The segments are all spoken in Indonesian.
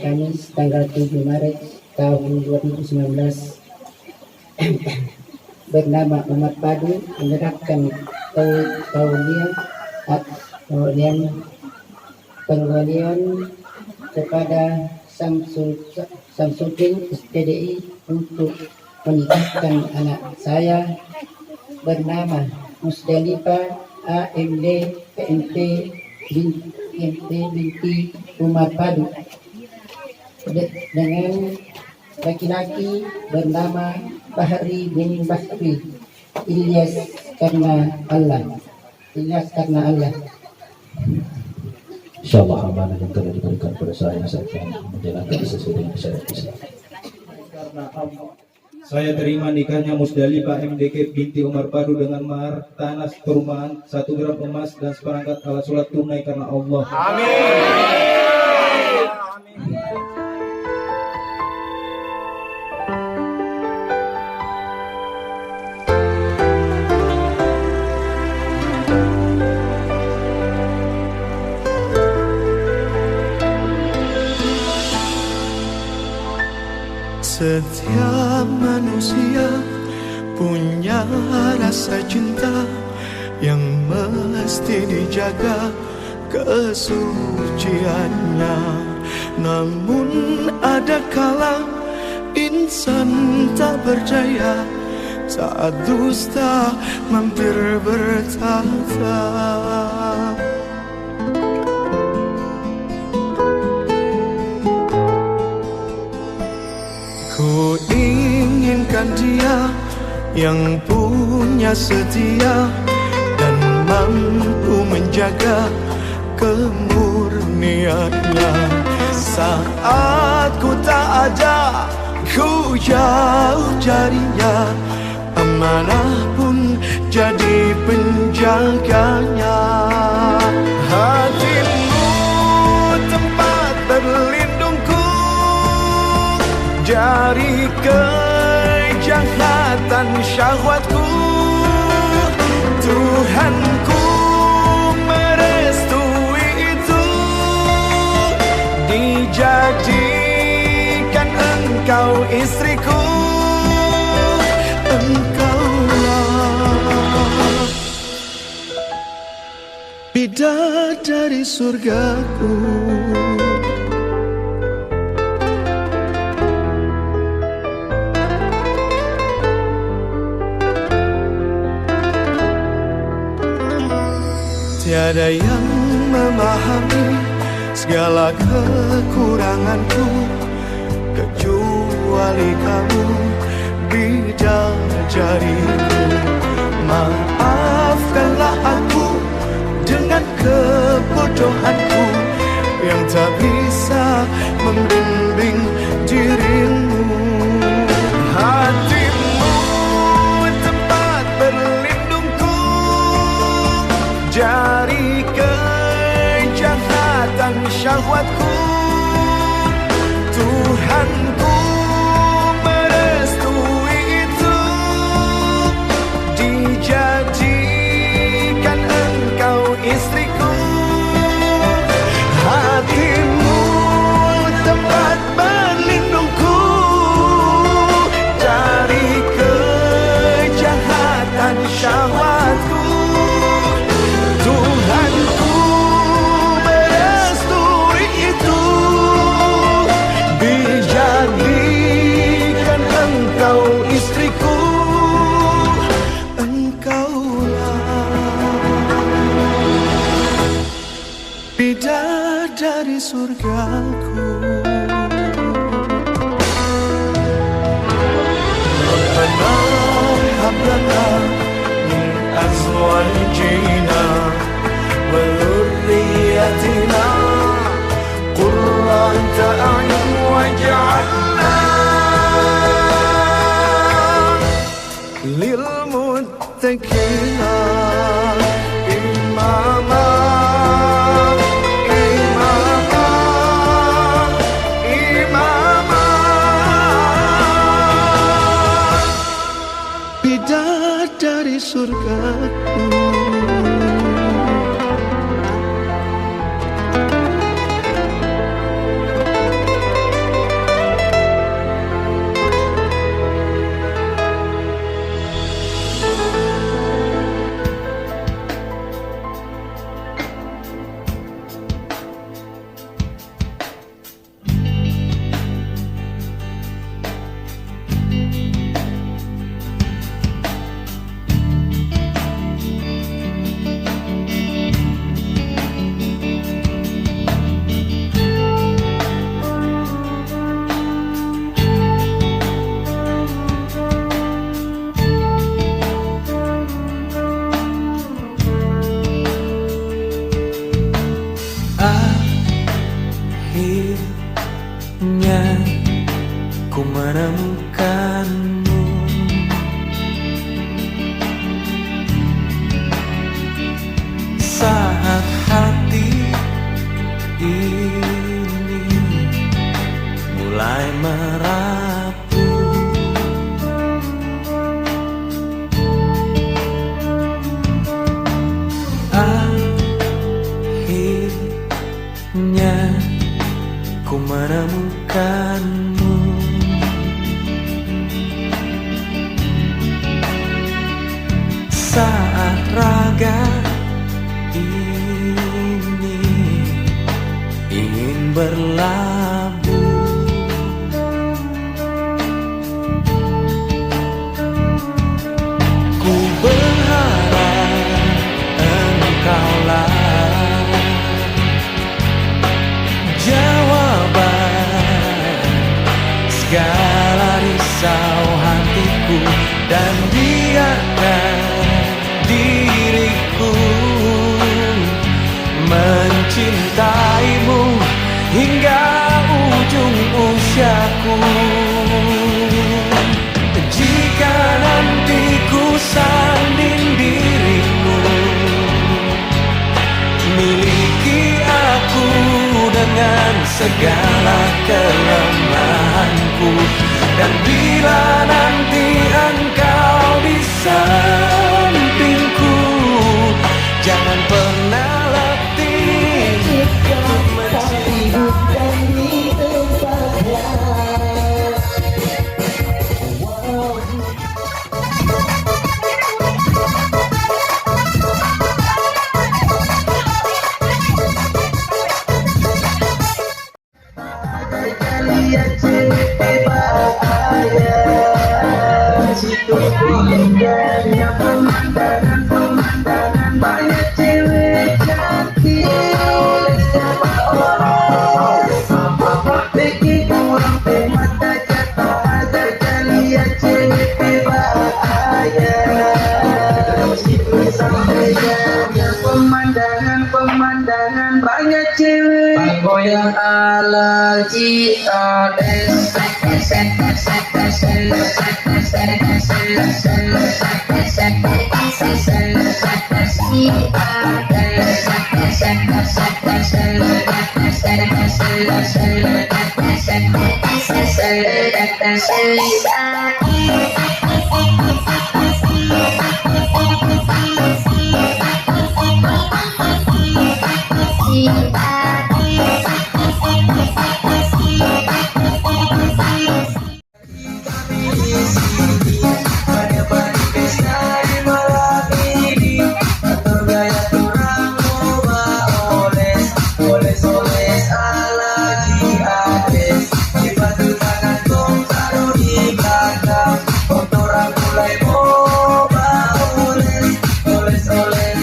Kamis tanggal 7 Maret tahun 2019 bernama Muhammad Padu menyerahkan penggalian kepada Samsudin SPDI untuk menikahkan anak saya bernama Musdalifah AMD PMT binti Umar Padu dengan laki-laki bernama Bahri bin Basri Ilyas karena Allah. Insyaallah amanah yang telah diberikan kepada saya akan menjalankan sesuai dengan syariat Islam. Karena Allah, saya terima nikahnya Musdalifah MDK binti Umar Padu dengan mahar tanah perumahan 1 gram emas dan seperangkat alat sholat tunai karena Allah. Amin. Setiap manusia punya rasa cinta yang mesti dijaga kesuciannya. Namun ada kala insan tak berdaya saat dusta mampir bertata. Ku inginkan dia yang punya setia dan mampu menjaga kemurniannya. Saat ku tak ada, ku jauh carinya, amanah pun jadi penjaganya. Hatimu tempat berlindungku dari kejahatan syahwatku. Tuhanku merestui itu, dijadikan engkau istriku. Engkaulah bidadari surgaku. Tiada yang memahami segala kekuranganku kecuali kamu, bidadariku. Maafkanlah aku dengan kebodohanku yang tak bisa membimbing dirimu. Hatimu tempat berlindungku dari kejahatan syahwatku. Tuhanku merestui itu, dijadikan engkau istriku. Hatimu tempat berlindungku dari kejahatan syahwatku. Tuhanku merestui itu, dijadikan engkau istriku. Engkaulah bidadari surgaku. Rabbana hab lana min azwajina wa dhurriyyatina qurrata a'yun waj'alna lil muttaqina imama. Bidadari surgaku. ini ingin berlabuh. Ku berharap engkaulah jawaban segala risau hatiku, dan biarkan diriku mencintaimu hingga ujung usiaku. Jika nanti ku sanding dirimu, miliki aku dengan segala kelemahanku. Dan bila nanti engkau di sampingku, jangan pernah letih pemandangan banyak cewek goyang ala Ciades.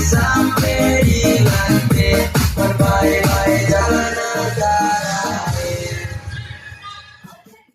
Sampai di lantai berbaik-baik jalan negara.